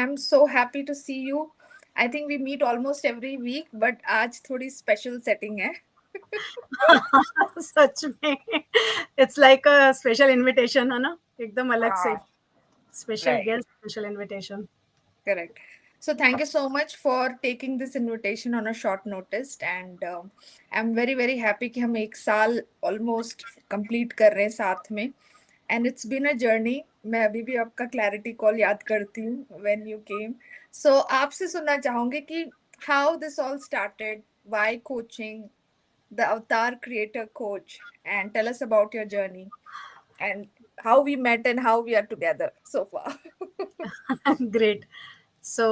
I'm so happy to see you. I think we meet almost every week, but आज थोड़ी special setting है. सच में it's like a special invitation है ना, एकदम अलग से हाँ, special right. Guest, special invitation. Correct. So thank you so much for taking this invitation on a short notice, and I'm very very happy कि हम एक साल almost complete कर रहे हैं साथ में. And it's been a journey. मैं अभी भी आपका clarity call याद करती हूँ when you came. So आपसे सुनना चाहूँगी कि how this all started, why coaching, the Avatar Creator Coach, and tell us about your journey and how we met and how we are together so far. Great. So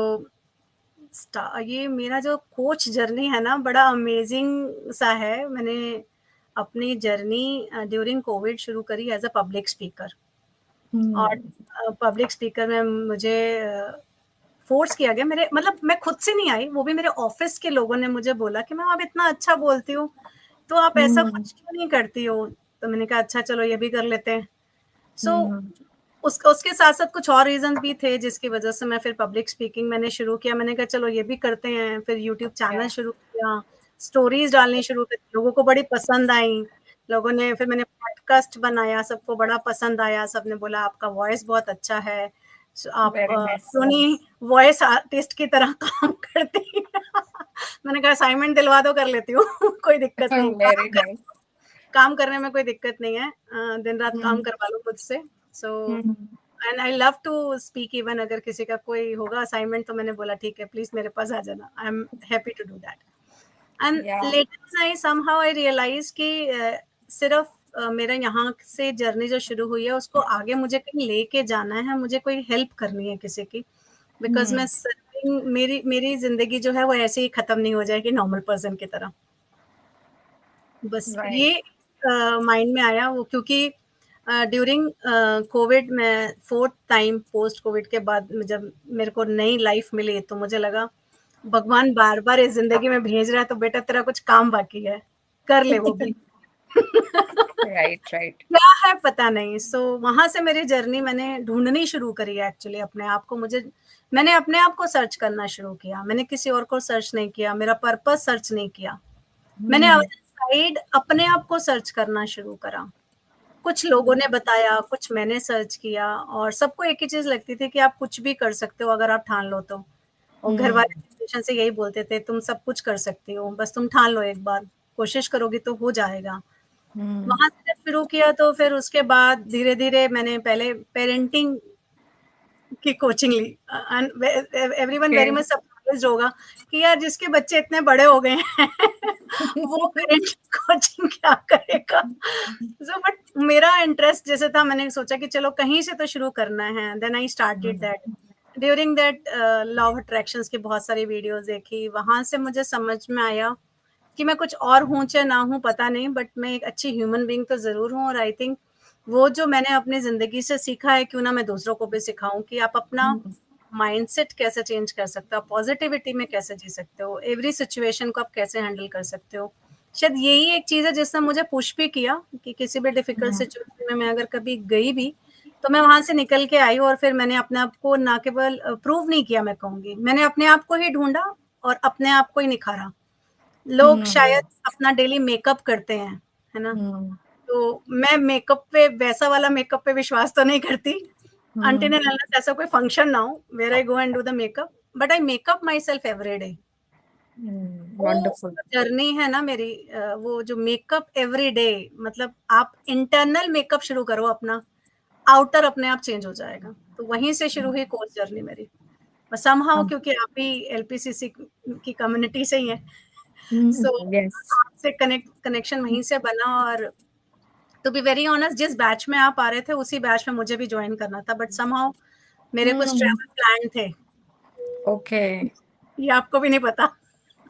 ये मेरा जो coach journey है ना, बड़ा amazing सा है. मैंने अपनी जर्नी ड्यूरिंग कोविड शुरू करी एज अ पब्लिक स्पीकर. और पब्लिक स्पीकर में मुझे फोर्स किया गया. मेरे मतलब मैं खुद से नहीं आई, वो भी मेरे ऑफिस के लोगों ने मुझे बोला कि मैम आप इतना अच्छा बोलती हो, तो आप ऐसा कुछ क्यों नहीं करती हो. तो मैंने कहा अच्छा चलो ये भी कर लेते हैं. सो उसके साथ साथ कुछ और रीजन भी थे जिसकी वजह से मैं फिर पब्लिक स्पीकिंग मैंने शुरू किया. मैंने कहा चलो ये भी करते हैं. फिर यूट्यूब चैनल Yeah. शुरू किया, स्टोरीज डालनी शुरू करी, लोगों को बड़ी पसंद आई. लोगों ने फिर मैंने पॉडकास्ट बनाया, सबको बड़ा पसंद आया. सबने बोला आपका वॉइस बहुत अच्छा है, आप Very nice. क्यों नहीं वॉइस आर्टिस्ट की तरह काम करती. मैंने कहा असाइनमेंट दिलवा दो, कर लेती हूँ. कोई दिक्कत नहीं, Very nice. काम करने में कोई दिक्कत नहीं है. दिन रात काम करवा लो खुद से. So and I love to speak. Even अगर किसी का कोई होगा असाइनमेंट तो मैंने बोला ठीक है प्लीज मेरे पास आ जाना, I am happy to do that. And Yeah. Later I somehow I realise कि सिर्फ मेरा यहाँ से जर्नी जो शुरू हुई है उसको आगे मुझे कहीं लेके जाना है, मुझे कोई हेल्प करनी है किसी की. बिकॉज मैं सर्विंग, मेरी जिंदगी जो है वो ऐसे ही खत्म नहीं हो जाएगी नॉर्मल पर्सन की तरह. बस Right. ये माइंड में आया वो, क्योंकि ड्यूरिंग कोविड में फोर्थ टाइम पोस्ट कोविड के बाद जब मेरे को नई लाइफ मिली तो मुझे लगा भगवान बार बार इस जिंदगी में भेज रहा है तो बेटा तेरा कुछ काम बाकी है, कर ले वो भी. Right, right. क्या है पता नहीं. सो वहां से मेरी जर्नी मैंने ढूंढनी शुरू करी है एक्चुअली अपने आप को. मैंने अपने आप को सर्च करना शुरू किया. मैंने किसी और को सर्च नहीं किया, मेरा पर्पस सर्च नहीं किया. मैंने साइड अपने आप को सर्च करना शुरू करा. कुछ लोगों ने बताया, कुछ मैंने सर्च किया, और सबको एक ही चीज लगती थी कि आप कुछ भी कर सकते हो अगर आप ठान लो तो. और घर वाले जनरेशन से यही बोलते थे तुम सब कुछ कर सकती हो, बस तुम ठान लो, एक बार कोशिश करोगी तो हो जाएगा. वहां से जब शुरू किया तो फिर उसके बाद धीरे धीरे मैंने पहले पेरेंटिंग की कोचिंग ली. एवरीवन वेरी मच सरप्राइज्ड होगा कि यार जिसके बच्चे इतने बड़े हो गए हैं वो पेरेंटिंग कोचिंग क्या करेगा. सो बट मेरा इंटरेस्ट जैसे था, मैंने सोचा कि चलो कहीं से तो शुरू करना है. Then I started that. During that law of attractions की बहुत सारी वीडियोस देखी. वहां से मुझे समझ में आया कि मैं कुछ और हूँ चाहे ना हूँ पता नहीं, बट मैं एक अच्छी ह्यूमन बीइंग तो जरूर हूँ. और आई थिंक वो जो मैंने अपनी जिंदगी से सीखा है क्यों ना मैं दूसरों को भी सिखाऊं कि आप अपना माइंडसेट कैसे चेंज कर सकते हो, पॉजिटिविटी में कैसे जी सकते हो, एवरी सिचुएशन को आप कैसे हैंडल कर सकते हो. शायद यही एक चीज है जिसने मुझे पुश भी किया कि किसी भी डिफिकल्ट सिचुएशन में मैं अगर कभी गई भी तो मैं वहां से निकल के आई. और फिर मैंने अपने आप को ना केवल प्रूव नहीं किया, मैं कहूंगी मैंने अपने आप को ही ढूंढा और अपने आप को ही निखारा. लोग शायद अपना डेली मेकअप करते हैं, है ना, तो मैं मेकअप पे, वैसा वाला मेकअप पे विश्वास तो नहीं करती until and unless ऐसा कोई फंक्शन ना हो where I go and do the makeup, but I make up myself every day. Wonderful. Journey है ना मेरी, वो जो मेकअप एवरी डे, मतलब आप इंटरनल मेकअप शुरू करो अपना, आउटर अपने आप चेंज हो जाएगा. तो वहीं से शुरू हुई कोच जर्नी मेरी. बस समहाउ क्योंकि आप भी एलपीसीसी की कम्युनिटी से ही है, सो आपसे कनेक्शन वहीं से बना. और टू बी वेरी ऑनेस्ट जिस बैच में आप आ रहे थे उसी बैच में मुझे भी ज्वाइन करना था, बट समहाउ मेरे कुछ ट्रैवल प्लान थे. ओके. ये आपको भी नहीं पता.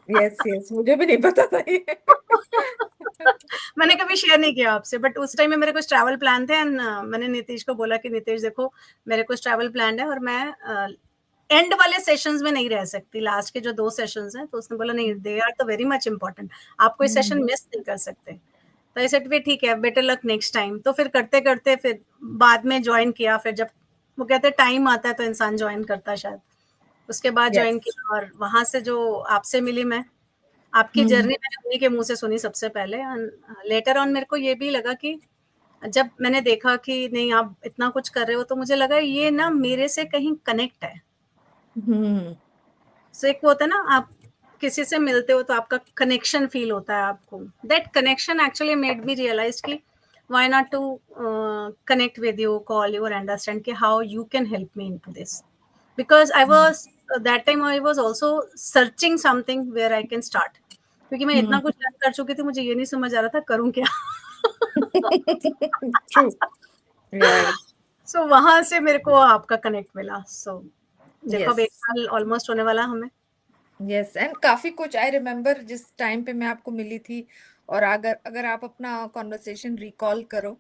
यस यस, मुझे भी नहीं पता था ये. मैंने कभी शेयर नहीं किया आपसे, बट उस टाइम में मेरे कुछ ट्रैवल प्लान थे. एंड मैंने नीतीश को बोला कि नीतीश देखो मेरे कुछ ट्रैवल प्लान है और मैं एंड वाले सेशंस में नहीं रह सकती, लास्ट के जो 2 सेशंस हैं. तो उसने बोला नहीं, दे आर तो वेरी मच इम्पोर्टेंट, आप कोई सेशन मिस नहीं कर सकते. तो आई सेड भी ठीक है, बेटर लक नेक्स्ट टाइम. तो फिर करते करते फिर बाद में ज्वाइन किया. फिर जब वो कहते टाइम आता है तो इंसान ज्वाइन करता है शायद. उसके बाद ज्वाइन Yes. किया और वहाँ से जो आपसे मिली मैं, आपकी हम्म जर्नी मैंने उन्हीं के मुँह से सुनी सबसे पहले एंड लेटर ऑन मेरे को ये भी लगा कि जब मैंने देखा कि नहीं आप इतना कुछ कर रहे हो, तो मुझे लगा ये ना मेरे से कहीं कनेक्ट है। हम्म सो एक वो होता है ना, आप किसी से मिलते हो तो आपका कनेक्शन फील होता है आपको, that connection actually made me realize कि why not to connect with you, call you और अंडरस्टैंड कि how you can help me into this, because I was that time I was also searching something where I can start, क्योंकि मैं इतना कुछ learn कर चुकी थी, मुझे ये नहीं समझ आ रहा था करूं क्या। True. Right. सो वहां से मेरे को आपका कनेक्ट मिला। सो देखो अब 1 Yes. साल ऑलमोस्ट होने वाला हमें। यस एंड काफी कुछ आई रिमेम्बर जिस टाइम पे मैं आपको मिली थी, और अगर अगर आप अपना कॉन्वर्सेशन रिकॉल करो,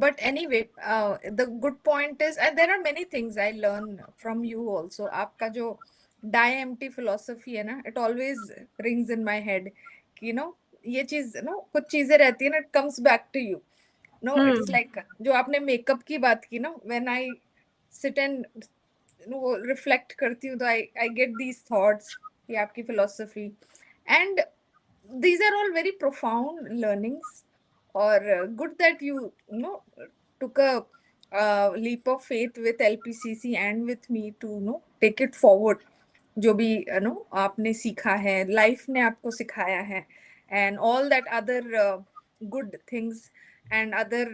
but anyway the good point is there are many things I learn from you also. आपका जो डाई एम्प्टी फिलोसफी है ना, it always rings in my head कि ये चीज कुछ चीजें रहती है ना, it comes back to you. It's like जो आपने मेकअप की बात की ना, व्हेन आई सिट एंड वो रिफ्लेक्ट करती हूँ, तो आई गेट दीज थॉट्स, ये आपकी philosophy, and these are all very profound learnings, or good that you took a leap of faith with LPCC and with me to take it forward, जो भी आपने सीखा है, लाइफ ने आपको सिखाया है, and all that other good things and other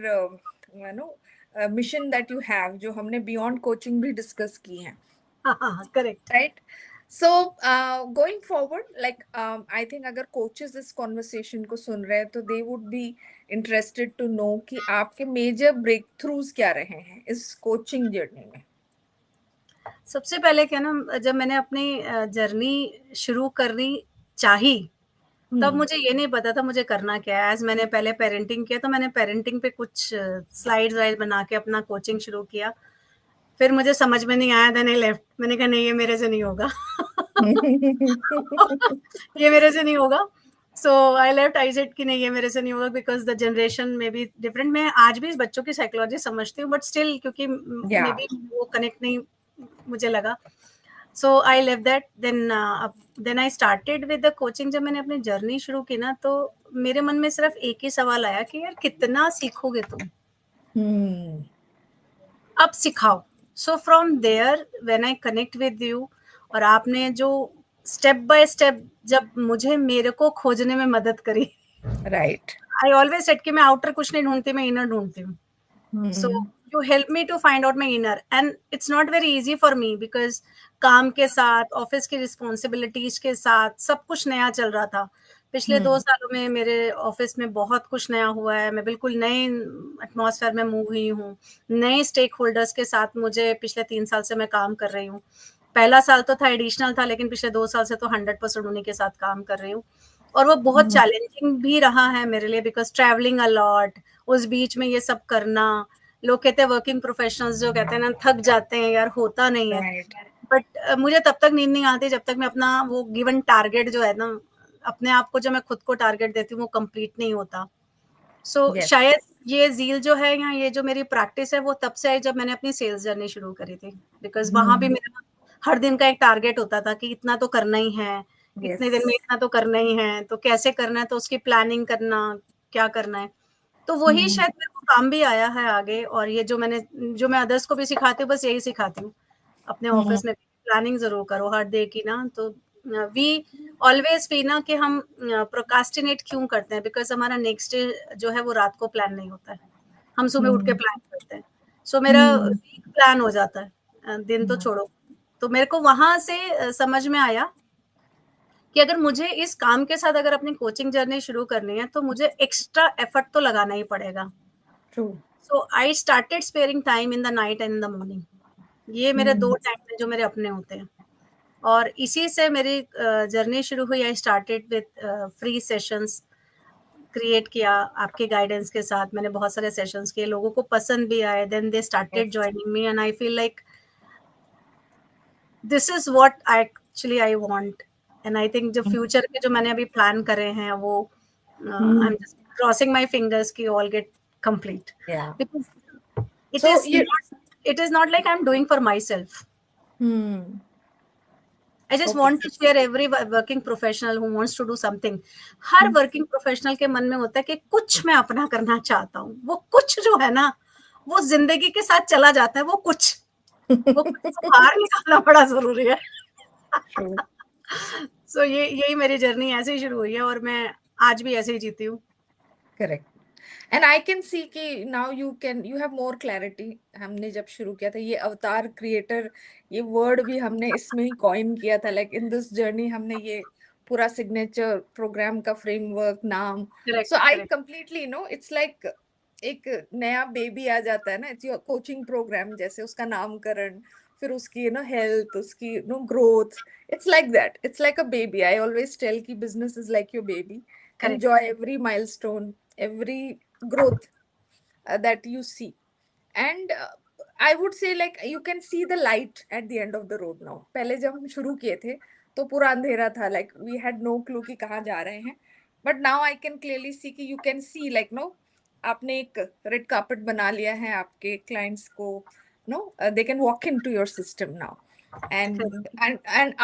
mission that you have, जो हमने beyond coaching भी discuss की हैं, correct. right? So going forward, like I think अगर coaches इस conversation को सुन रहे हैं, तो they would be interested to know कि आपके major breakthroughs क्या रहे हैं इस coaching journey में। सबसे पहले क्या ना, जब मैंने अपनी जर्नी शुरू करनी चाही, तब मुझे ये नहीं पता था मुझे करना क्या है। एज़ मैंने पहले पेरेंटिंग किया, तो मैंने पेरेंटिंग पे कुछ स्लाइड्स वाइड बना के अपना कोचिंग शुरू किया। फिर मुझे समझ में नहीं आया, देन आई लेफ्ट। मैंने कहा नहीं, ये मेरे से नहीं होगा। ये मेरे से नहीं होगा। सो आई लेफ्ट। आई सेड कि नहीं, ये मेरे से नहीं होगा, because the generation may be different. मैं आज भी इस बच्चों की साइकोलॉजी समझती हूँ, बट स्टिल क्योंकि मे Yeah. बी वो कनेक्ट नहीं मुझे लगा। So I left that. Then I started with the coaching. जब मैंने अपनी जर्नी शुरू की ना, तो मेरे मन में सिर्फ एक ही सवाल आया कि यार कितना सीखोगे तुम? अब सिखाओ। So from there when I connect with you, और आपने जो स्टेप बाय स्टेप जब मुझे मेरे को खोजने में मदद करी, Right. आई ऑलवेज सेड कि मैं आउटर कुछ नहीं ढूंढती, मैं इनर ढूंढती हूँ। So you help me to find out my inner, and it's not very easy for me, because काम के साथ, ऑफिस की रिस्पॉन्सिबिलिटीज के साथ सब कुछ नया चल रहा था। पिछले 2 सालों में मेरे ऑफिस में बहुत कुछ नया हुआ है। मैं बिल्कुल नए एटमॉस्फेयर में मूव हुई हूँ। नए स्टेक होल्डर्स के साथ मुझे पिछले 3 साल से मैं काम कर रही हूँ। पहला साल तो था एडिशनल था, लेकिन पिछले 2 साल से तो 100% उन्हीं के साथ काम कर रही हूँ। और वो बहुत चैलेंजिंग भी रहा है मेरे लिए, बिकॉज ट्रैवलिंग अलॉट, उस बीच में ये सब करना। लोग कहते हैं वर्किंग प्रोफेशनल्स जो कहते हैं ना, थक जाते हैं यार, होता नहीं है। Right. बट मुझे तब तक नींद नहीं आती जब तक मैं अपना वो गिवन टारगेट जो है ना, अपने आप को जो मैं खुद को टारगेट देती हूँ, वो कंप्लीट नहीं होता। सो Yes. शायद ये ज़ील जो है, या ये जो मेरी प्रैक्टिस है, वो तब से आई जब मैंने अपनी सेल्स जर्नी शुरू करी थी। बिकॉज़ वहाँ भी मेरा हर दिन का एक टारगेट होता था कि इतना तो करना ही है, इतने दिन में Yes. इतना तो करना ही है, तो कैसे करना है, तो उसकी प्लानिंग करना, क्या करना है। तो वही शायद मेरे को काम भी आया है आगे। और ये जो मैं अदर्स को भी सिखाती हूँ, बस यही सिखाती हूँ अपने ऑफिस में। प्लानिंग ज़रूर करो हर डे की ना। तो वी ऑलवेज फील ना कि हम प्रोक्रास्टिनेट क्यों करते हैं, बिकॉज़ हमारा नेक्स्ट डे जो है वो रात को प्लान नहीं होता है। हम सुबह उठ के प्लान करते हैं। सो मेरा वीक प्लान हो जाता है, दिन तो छोड़ो। तो मेरे को वहाँ से समझ में आया कि अगर मुझे इस काम के साथ अगर अपनी कोचिंग जर्नी शुरू करनी है, तो मुझे एक्स्ट्रा एफर्ट तो लगाना ही पड़ेगा। True. So I started sparing time in the night and in the morning. ये मेरे 2 टाइम हैं जो मेरे अपने होते हैं। और इसी से मेरी जर्नी शुरू हुई। आई started with free sessions create किया आपके गाइडेंस के साथ। मैंने बहुत सारे सेशंस किए, लोगों को पसंद भी आए। Then they started Yes. Joining me, and I feel like this is what I actually I want. And I think जो फ्यूचर के जो मैंने अभी प्लान करे हैं, वो I am just crossing my fingers कि all get complete, Yeah. Because So you. It is not like I am doing for myself. I just Okay. Want to share every working professional who wants to do something. Her working professional के मन में होता है कि कुछ मैं अपना करना चाहता हूँ. वो कुछ जो है ना, वो जिंदगी के साथ चला जाता है. वो बाहर निकालना बड़ा जरूरी है. True. सो यही मेरी जर्नी ऐसे ही शुरू हुई है और मैं आज भी ऐसे ही जीती हूँ. Correct. And I can see कि now you have more clarity. हमने जब शुरू किया था ये अवतार क्रिएटर, ये वर्ड भी हमने इसमें ही कॉइन किया था. लाइक इन दिस जर्नी हमने ये पूरा सिग्नेचर प्रोग्राम का फ्रेमवर्क नाम. Correct, so I correct. Completely no it's like एक नया बेबी आ जाता है ना. इट्स योर कोचिंग प्रोग्राम जैसे उसका नामकरण, फिर उसकी हेल्थ, उसकी growth. It's like that. It's like a baby. I always tell कि business is like your baby. Correct. Enjoy every milestone, every growth that you see. And I would say like you can see the light at the end of the road now. पहले जब हम शुरू किए थे तो पूरा अंधेरा था. Like we had no clue कि कहाँ जा रहे हैं. But now I can clearly see कि you can see like no, आपने एक रेड कार्पेट बना लिया है आपके क्लाइंट्स को. They can walk into your system now. And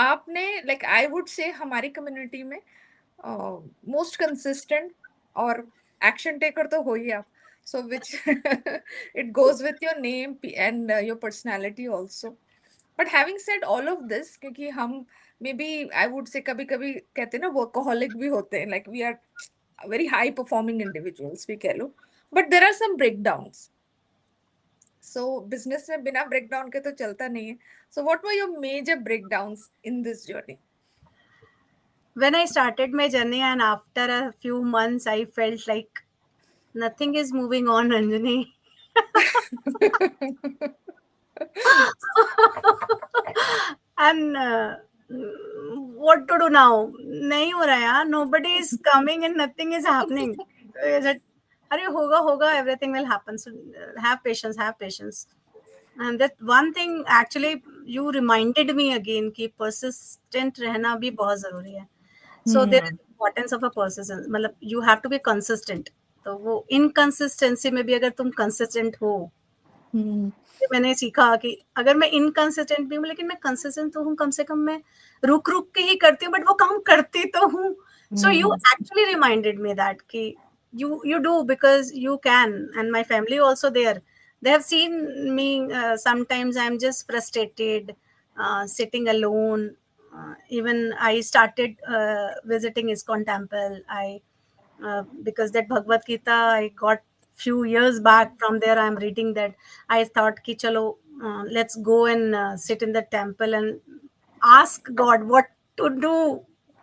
आपने like I would say हमारी कम्युनिटी में मोस्ट कंसिस्टेंट और एक्शन टेकर तो हो ही आप. So which it goes with your name and your personality also. But having said all of this, क्योंकि हम may B I would say कभी कभी कहते हैं ना वर्कोहॉलिक भी होते हैं. Like we are very high performing individuals भी कह लो. But there are some breakdowns. So business में बिना ब्रेक डाउन के तो चलता नहीं है. So what were your major breakdowns in this जर्नी? When I started my journey and after a few months, I felt like nothing is moving on, Ranjani. And what to do now? नहीं हो रहा यार. Nobody is coming and nothing is happening. I said, अरे होगा, everything will happen. So have patience. And that one thing actually you reminded me again कि persistent रहना भी बहुत जरूरी है. So there is importance of a persistence. मतलब you have to be consistent. तो वो inconsistency में भी अगर तुम consistent हो, मैंने सीखा कि अगर मैं इनकंसिस्टेंट भी हूँ लेकिन मैं कंसिस्टेंट तो हूँ. कम से कम मैं रुक के ही करती हूँ, बट वो काम करती तो हूँ. So you actually reminded me that कि you do because you can. And my family also there, they have seen me. Sometimes I'm just frustrated, sitting alone. Even I started visiting ISKCON temple. Because that Bhagavad Gita I got few years back. From there I'm reading that. I thought ki chalo, let's go and sit in the temple and ask God what to do.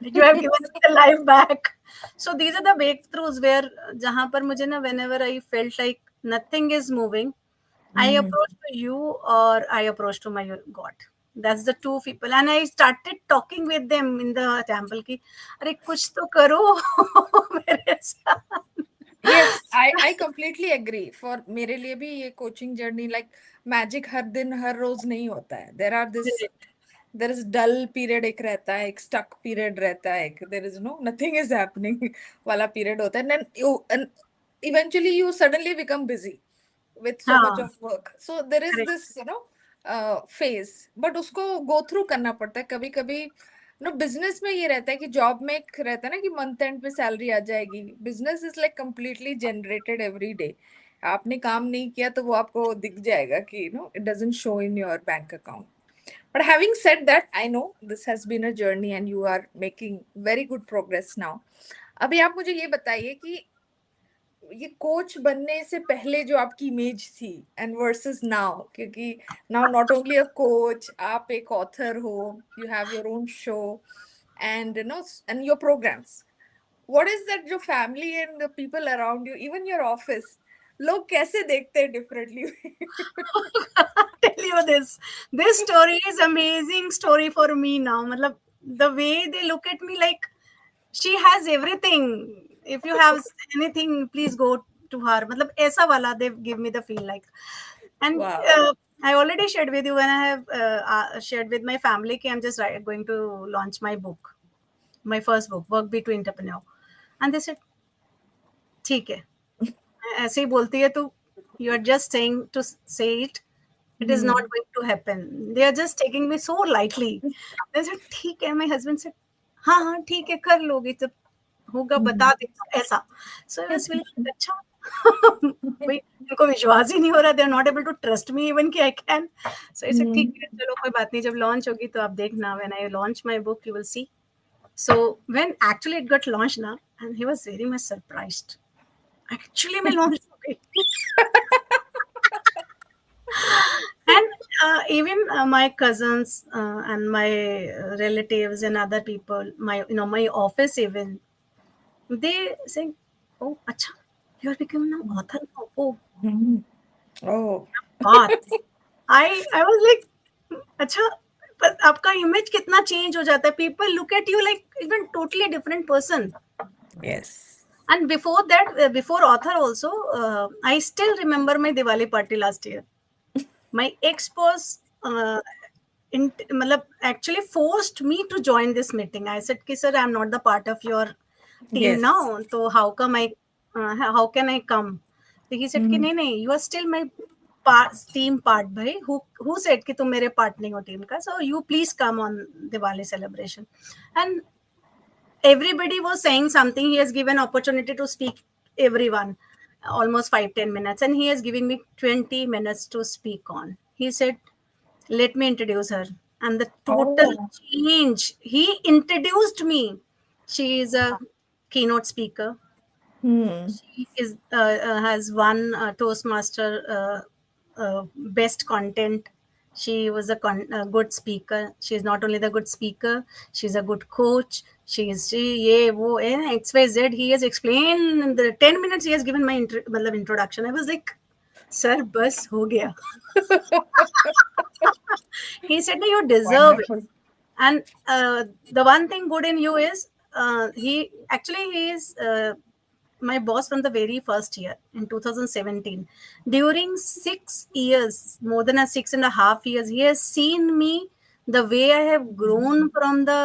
You have given us the life back. So these are the breakthroughs where jahan par mujhe na, whenever I felt like nothing is moving, I approach to you or I approach to my God. That's the two people. And I started talking with them in the temple ki, अरे कुछ तो करो मेरे साथ. Yes, I completely agree. For मेरे लिए भी ये कोचिंग जर्नी लाइक मैजिक हर दिन हर रोज नहीं होता है. देर इज डल पीरियड एक रहता है, एक स्टक पीरियड रहता है, एक there is no nothing is happening वाला पीरियड होता है. And eventually you suddenly become busy with so much हाँ, of work. So there is correct. this phase, but उसको go through करना पड़ता है. कभी कभी बिजनेस में ये रहता है कि जॉब में एक रहता है ना कि मंथ एंड पे सैलरी आ जाएगी. Business is like completely generated every day. आपने काम नहीं किया तो वो आपको दिख जाएगा कि it doesn't show in your bank account. But having said that, I know this has been a journey and you are making very good progress now. अभी आप मुझे ये बताइए कि ये कोच बनने से पहले जो आपकी इमेज थी एंड वर्सेस नाउ, क्योंकि now not only a coach, आप एक ऑथर हो, you have your own show and and your programs. What is that जो family and the people around you, even your office, लोग कैसे देखते हैं differently? Tell you this story is amazing story for me now. मतलब the way they look at me like she has everything. If you have anything, please go to her. मतलब ऐसा वाला they give me the feel like. And Wow. I already shared with you when I have shared with my family कि I'm just going to launch my book, my first book, Work Be to Entrepreneur. And they said, ठीक है, ऐसे ही बोलती है तू, you are just saying to say it. It is not going to happen. They are just taking me so lightly. They said, ठीक है. My husband said, हाँ हाँ ठीक है, कर लोगे जब होगा बता देना ऐसा. So I was feeling अच्छा. भाई उनको विश्वास ही नहीं हो रहा. They are not able to trust me even कि I can. So I said ठीक है, चलो कोई बात नहीं, जब launch होगी तो आप देखना. When I launch my book, you will see. So when actually it got launched now, and he was very much surprised. Actually मैं launch हो गई. And even my cousins and my relatives and other people, my office even, they saying, "Oh, acha, you are becoming an author now." Oh, Oh. बात. I was like, अच्छा, पर आपका image कितना change हो जाता है. People look at you like even totally different person. Yes. And before that, before author also, I still remember my Diwali party last year. My ex was actually forced me to join this meeting. I said, "Sir, I'm not the part of your team Yes. now. So how can I come?" So he said, "नहीं, you are still my team part, bhai. Who said कि तुम मेरे part नहीं हो team का? So you please come on Diwali celebration." And everybody was saying something. He has given opportunity to speak everyone, almost 5-10 minutes, and he has given me 20 minutes to speak on. He said, "Let me introduce her." And the total change, he introduced me. She is a keynote speaker. She is has won Toastmaster best content. She was a good speaker. She is not only the good speaker, she's a good coach. She wo XYZ. He has explained in the 10 minutes. He has given my introduction. I was like, "Sir, bus ho gaya." He said, "No, you deserve it." Wonderful. And the one thing good in you is he is my boss from the very first year in 2017. During 6 years, more than 6.5 years, he has seen me the way I have grown from the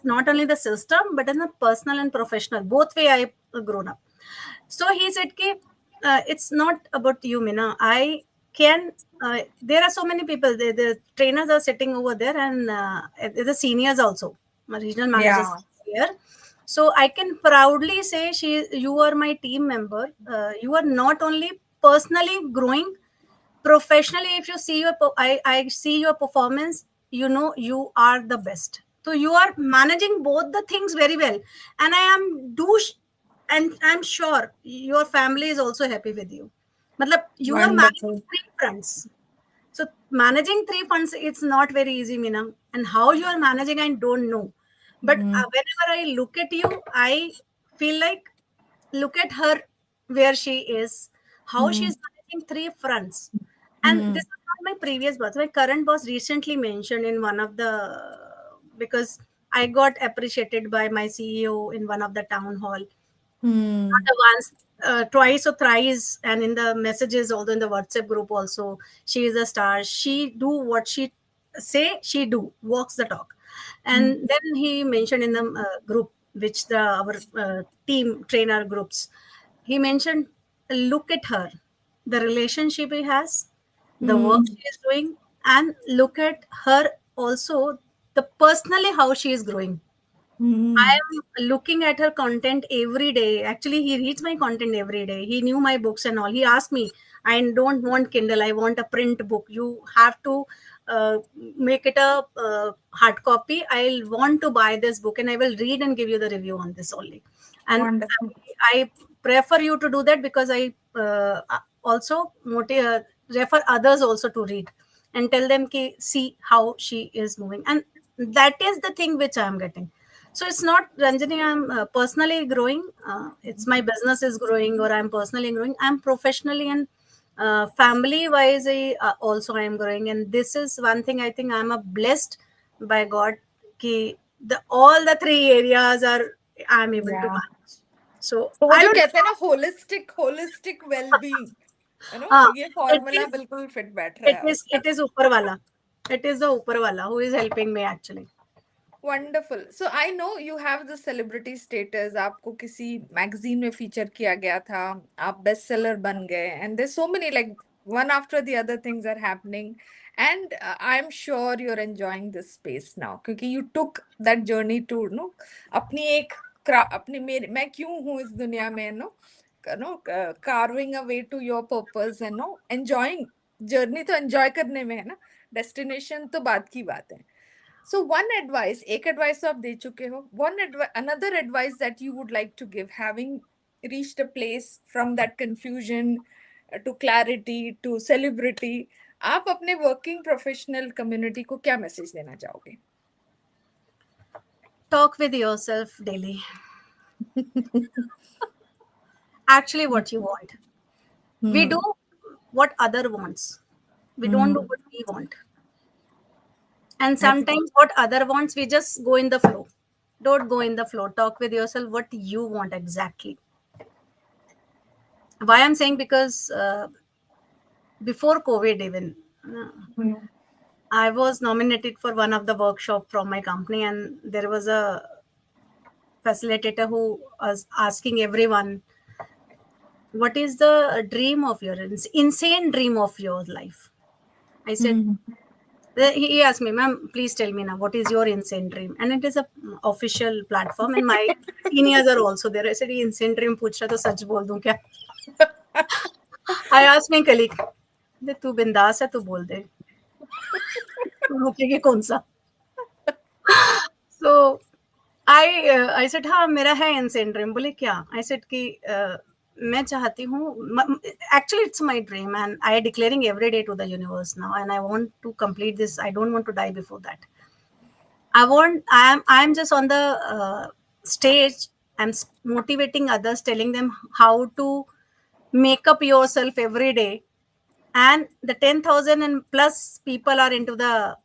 not only the system but in the personal and professional both way I have grown up. So he said ki, it's not about you, Mina. I can there are so many people, the trainers are sitting over there, and the seniors also, my regional managers Yeah. here. So I can proudly say you are my team member. You are not only personally growing, professionally, if you see I see your performance, you are the best. So you are managing both the things very well, and I am douche, and I'm sure your family is also happy with you. Matlab, you are managing Wonderful. 3 fronts. So managing 3 fronts, it's not very easy, Mina. And how you are managing, I don't know. But whenever I look at you, I feel like, look at her where she is, how she is managing 3 fronts. And this is not my previous boss. My current boss recently mentioned in one of the, because I got appreciated by my CEO in one of the town hall. Not once, twice or thrice, and in the messages, although in the WhatsApp group also, she is a star. She do what she say, she do, walks the talk. And then he mentioned in the group, which our team trainer groups, he mentioned, look at her, the relationship he has, the work she is doing, and look at her also, the personally how she is growing. I am looking at her content every day. Actually, he reads my content every day. He knew my books and all. He asked me, "I don't want Kindle. I want a print book. You have to make it a hard copy. I'll want to buy this book and I will read and give you the review on this only." And Wonderful. I prefer you to do that because I also refer others also to read and tell them, ki, see how she is moving. And that is the thing which I am getting. So it's not, Ranjani, I'm personally growing. It's my business is growing, or I'm personally growing. I'm professionally and family wise, also I am growing. And this is one thing I think I'm a blessed by God. Ki all the 3 areas are I'm able to Yeah. manage. So तो वो I जो don't कहते हैं ना holistic wellbeing, know. ये It formula is बिल्कुल fit बैठ रहा है it आपका. is ऊपर वाला. It is the ऊपर वाला who is helping me actually. Wonderful. So I know you have the celebrity status. आपको किसी मैगजीन में फीचर किया गया था, आप बेस्ट सेलर बन गए, and there so many like one after the other things are happening, and I'm sure you're enjoying this space now क्योंकि you took that journey to अपनी एक अपनी मेरे मैं क्यों हूँ इस दुनिया में carving a way to your purpose and enjoying journey तो enjoy करने में है ना, destination तो बात की बात है. So one advice, एक advice तो आप दे चुके हो. Another advice that you would like to give, having reached a place from that confusion to clarity to celebrity, आप अपने working professional community को क्या message देना चाहोगे? Talk with yourself daily. Actually, what you want. We do what other wants. We don't do what we want. And sometimes what other wants, we just go in the flow. Don't go in the flow. Talk with yourself what you want exactly. Why I'm saying, because before COVID even, I was nominated for one of the workshop from my company, and there was a facilitator who was asking everyone, what is the dream of your insane dream of your life? I said, he asked me, ma'am, please tell me now, what is your insane dream? And it is a official platform, and my seniors are also there. I said, insane dream पूछ रहा तो सच बोल दूं क्या? I asked my colleague, तू बिंदास है तो बोल दे, तू रुकेगी कौन सा? So I said, हाँ मेरा है insane dream. बोले क्या? I said कि मैं चाहती हूँ, actually it's my dream, and I declaring every day to the universe now, and I want to complete this. I don't want to die before that. I'm just on the stage. I'm motivating others, telling them how to make up yourself every day. And the 10,000 and plus people are into the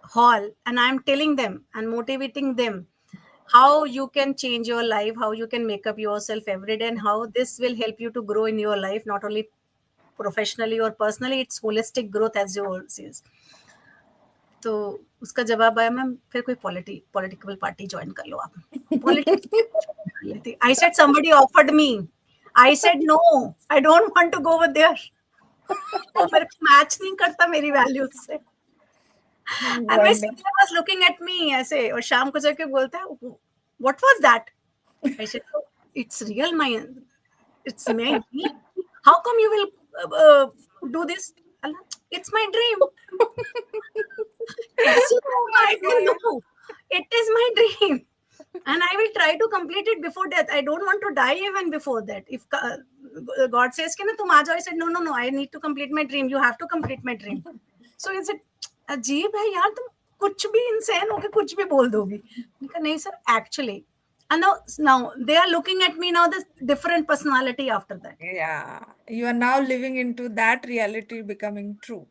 hall, and I'm telling them and motivating them how you can change your life, how you can make up yourself every day, and how this will help you to grow in your life, not only professionally or personally. It's holistic growth, as you all says. तो उसका जवाब आया, ma'am फिर कोई political party join कर लो आप. I said, somebody offered me. I said no, I don't want to go over there. वो मेरे को मैच नहीं करता मेरी वैल्यूज से. And my senior was looking at me ऐसे, और शाम को जाके बोलता है, what was that? I said, oh, it's real, it's me. How come you will do this? It's my dream. I don't know. It is my dream, and I will try to complete it before death. I don't want to die even before that. If God says कि ना तुम आ जाओ, I said no, I need to complete my dream. You have to complete my dream. So is it अजीब है यार, तुम कुछ भी इंसान होके कुछ भी बोल दोगी. नहीं sir, actually. And now they are looking at me now, the different personality after that. Yeah, you are now living into that reality becoming true.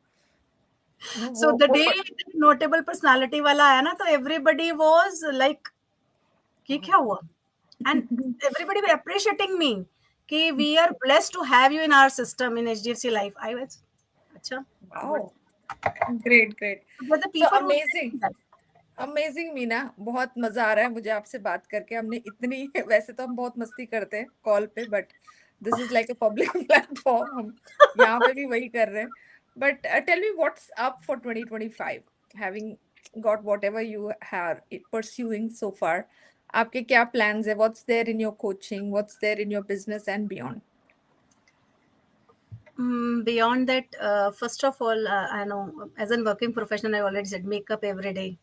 So the day notable personality वाला आया ना, तो everybody was like, कि क्या हुआ? And everybody were appreciating me कि we are blessed to have you in our system in HDFC Life. I was, अच्छा. Wow. Great. But the people so amazing Meena, बहुत मजा आ रहा है मुझे आपसे बात करके. हमने इतनी, वैसे तो हम बहुत मस्ती करते हैं कॉल पे, but this is like a public platform, हम यहाँ पे भी वही कर रहे हैं. But tell me what's up for 2025, having got whatever you are pursuing so far. आपके क्या प्लान्स है? What's there in your coaching, what's there in your business and beyond? Beyond that, first of all, I know as a working professional, I already said makeup every day.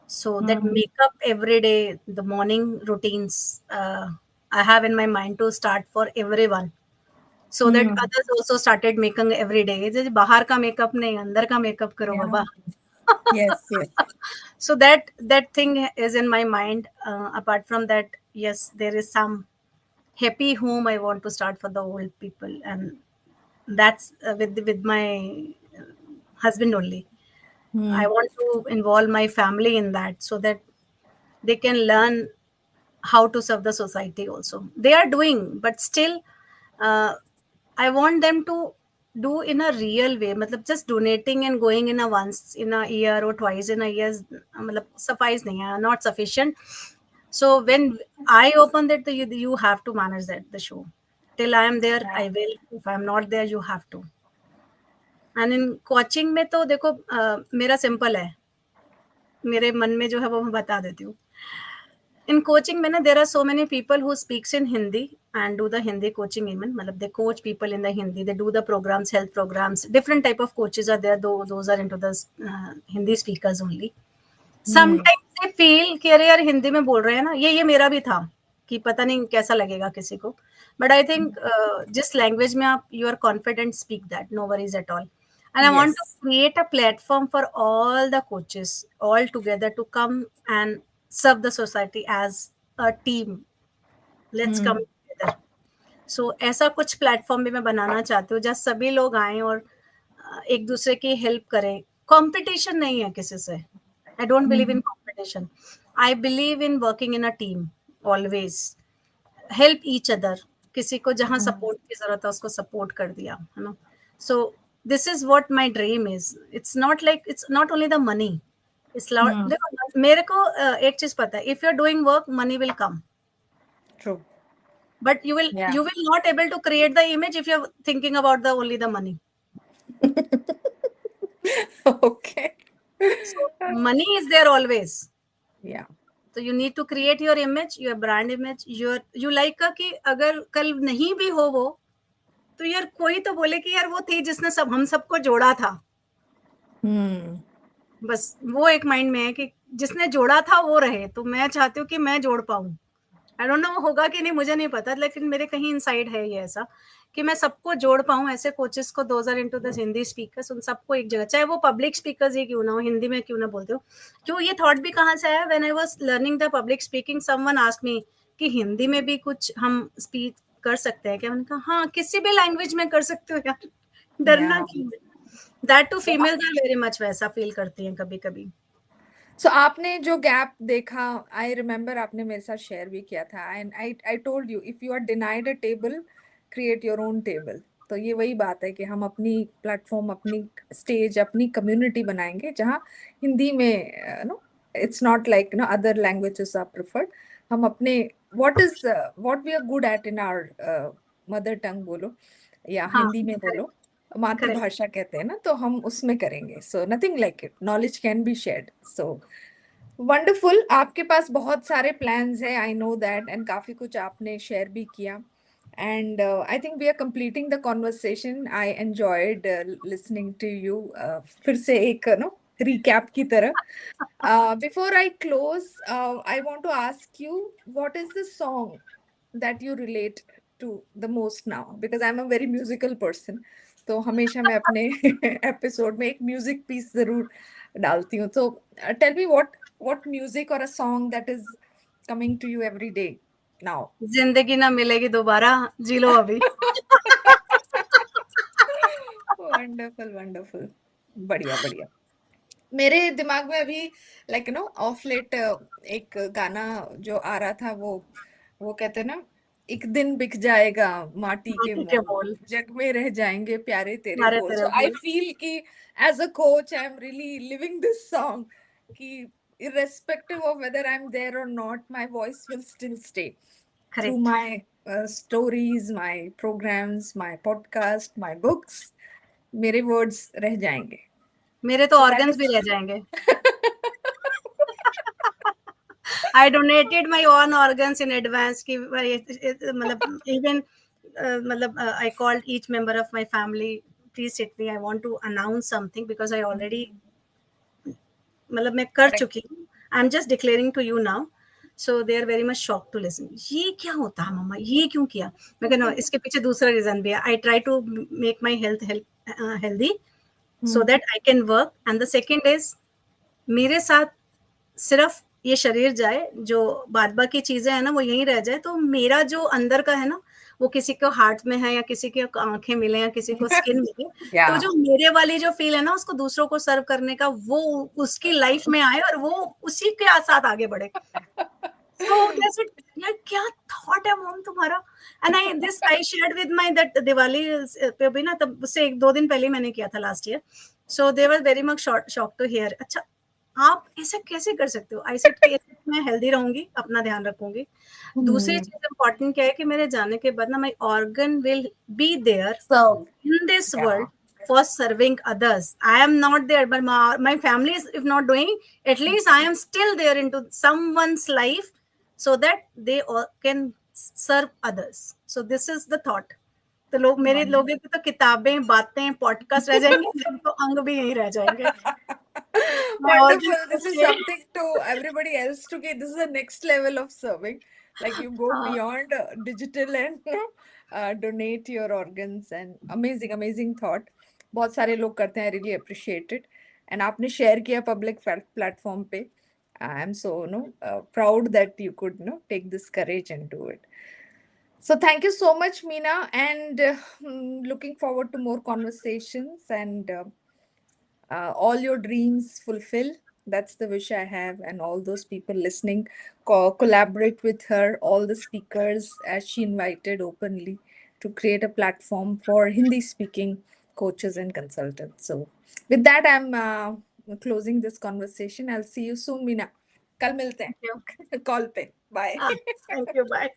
So that makeup every day, the morning routines, I have in my mind to start for everyone, so that others also started making every day. जैसे बाहर का makeup नहीं, अंदर का makeup करो बाबा. Yes. So that thing is in my mind. Apart from that, yes, there is some happy home I want to start for the old people, and that's with my husband only. I want to involve my family in that, so that they can learn how to serve the society also. They are doing, but still I want them to do in a real way. मतलब just donating and going in a once in a year or twice in a year मतलब suffice नहीं है, not sufficient. So when I open that, you have to manage that the show. Till I am there, I will. If I'm not there, you have to. And in coaching में तो देखो मेरा simple है, मेरे मन में जो है वो मैं बता देती हूँ। इन कोचिंग में ना there are so many people who speaks in Hindi and do the Hindi coaching even, मतलब they coach people in the Hindi, they do the programs, health programs, different type of coaches are there, those are into the Hindi speakers only. Hmm sometimes they feel कि अरे यार हिंदी में बोल रहे हैं ना, ये मेरा भी था कि पता नहीं कैसा लगेगा किसी को, बट आई थिंक जिस लैंग्वेज में आप you are confident speak that, no worries at all. And I want to yes create a platform for all the coaches all together to come and serve the society as a team. Let's come hmm together. So ऐसा कुछ platform भी मैं बनाना चाहती हूँ जहाँ सभी लोग आए और एक दूसरे की हेल्प करें। कंपटीशन नहीं है किसी से, I don't believe in competition, I believe in working in a team always, help each other, किसी को जहाँ सपोर्ट की जरूरत है उसको सपोर्ट कर दिया, है ना। So this is what my dream is, it's not like, it's not only the money, it's देखो मेरे को एक चीज पता है, if you are doing work money will come, true but you will not able to create the image if you're thinking about the only the money. Okay So money is there always, या so you need to create your image, your brand image, your you like का कि अगर कल नहीं भी हो वो, तो यार कोई तो बोले कि यार वो थी जिसने सब हम सबको जोड़ा था, हम्म बस वो एक माइंड में है कि जिसने जोड़ा था वो रहे, तो मैं चाहती हूँ कि मैं जोड़ पाऊँ। आई डोंट नो होगा कि नहीं मुझे नहीं पता, लेकिन मेरे कहीं इनसाइड है ये ऐसा कि मैं सबको जोड़ पाऊँ, ऐसे कोचेस को, those are into the Hindi speakers, उन सबको एक जगह, चाहे वो पब्लिक स्पीकर्स ही क्यों ना हो, हिंदी में क्यों ना बोलते हो। क्यों ये थॉट भी कहाँ से आया, when I was learning the public speaking someone asked me कि हिंदी में भी कुछ हम स्पीक कर सकते हैं क्या, मैंने कहा हाँ किसी भी लैंग्वेज में कर सकते हो यार, या डरना क्यों है। That too females are very much वैसा फील करती हैं कभी कभी। सो आपने जो गैप देखा, आई रिमेम्बर आपने मेरे साथ शेयर भी किया था, and I told you if you are denied a table, create your own table. तो ये वही बात है कि हम अपनी प्लेटफॉर्म, अपनी स्टेज, अपनी कम्युनिटी बनाएंगे जहाँ हिंदी में no, it's not like no other languages are preferred. हम अपने what we are good at in our mother tongue बोलो या हाँ हिंदी में बोलो, करेक्ट। मातृभाषा कहते हैं ना, तो हम उसमें करेंगे। So nothing like it, knowledge can be shared. So wonderful, आपके पास बहुत सारे प्लान्स हैं, आई नो दैट, एंड काफी कुछ आपने शेयर भी किया। And I think we are completing the conversation. I enjoyed listening to you, फिर से एक नो recap की तरह। Before I close, I want to ask you, what is the song that you relate to the most now? Because I'm a very musical person, तो हमेशा मैं अपने episode में एक म्यूजिक पीस जरूर डालती हूँ। तो tell me what music or a song that is coming to you every day now? जिंदगी ना मिलेगी दोबारा, जी लो अभी। वंडरफुल वंडरफुल, बढ़िया बढ़िया। मेरे दिमाग में अभी लाइक नो ऑफ लेट एक गाना जो आ रहा था, वो कहते हैं ना, एक दिन बिक जाएगा माटी के माटी के मोल, बोल, जग में रह जाएंगे प्यारे तेरे मारे बोल। तेरे सो आई बोल। फील कि as a coach I am really living this song, कि irrespective of whether I'm there or not, my voice will still stay through correct. my stories, my programs, my podcast, my books. मेरे words रह जाएंगे। मेरे तो So that organs भी is रह जाएंगे। I donated my own organs in advance की मतलब इवन मतलब I called each member of my family, please sit me, I want to announce something because I already, मतलब मैं कर correct. चुकी हूँ, I am just declaring to you now. So they are very much shock to listen, ये क्या होता है मम्मा, ये क्यों किया। मैं कहना इसके पीछे दूसरा रीजन भी है, I try to make my health healthy so that I can work, and the second is मेरे साथ सिर्फ ये शरीर जाए, जो बाद बाकी चीजें हैं ना वो यहीं रह जाए, तो मेरा जो अंदर का है ना, वो किसी को हार्ट में है या किसी की आंखें मिले या किसी को स्किन मिले, तो Yeah. जो मेरे वाली जो फील है ना उसको दूसरों को सर्व करने का, वो उसकी लाइफ में आए और वो उसी के साथ आगे बढ़े। So that's it. यार क्या थॉट है मॉम तुम्हारा। And I shared with my that Diwali पे भी ना, तब उससे 1-2 दिन पहले मैंने किया था last year. So they were very much shock to hear, अच्छा आप ऐसा कैसे कर सकते हो। आई सेड कि मैं हेल्दी रहूंगी, अपना ध्यान रखूंगी। दूसरी Hmm. चीज इम्पोर्टेंट क्या है कि मेरे जाने के बाद ना my organ will be there So, in this yeah. World for serving others. I am not there, but my family is if not doing, at least I am still there into someone's life so that they all can serve others. So this is the thought. तो लोग मेरे लोगों की तो किताबें, बातें, podcast रह जाएंगे, मेरे तो अंग भी यहीं रह जाएंगे. मैं और भी Wonderful. This is सोच something to everybody else to get. This is the next level of serving. Like you go हाँ, beyond digital and donate your organs and amazing, amazing thought. बहुत सारे लोग करते हैं. I really appreciate it. And आपने share किया public platform पे. I am so proud that you could take this courage and do it. So thank you so much, Meena, and looking forward to more conversations and all your dreams fulfill. That's the wish I have, and all those people listening, collaborate with her, all the speakers, as she invited openly to create a platform for Hindi speaking coaches and consultants. So, with that, I'm closing this conversation. I'll see you soon, Meena. कल मिलते thank you. हैं call पे. Bye. Thank you. Bye.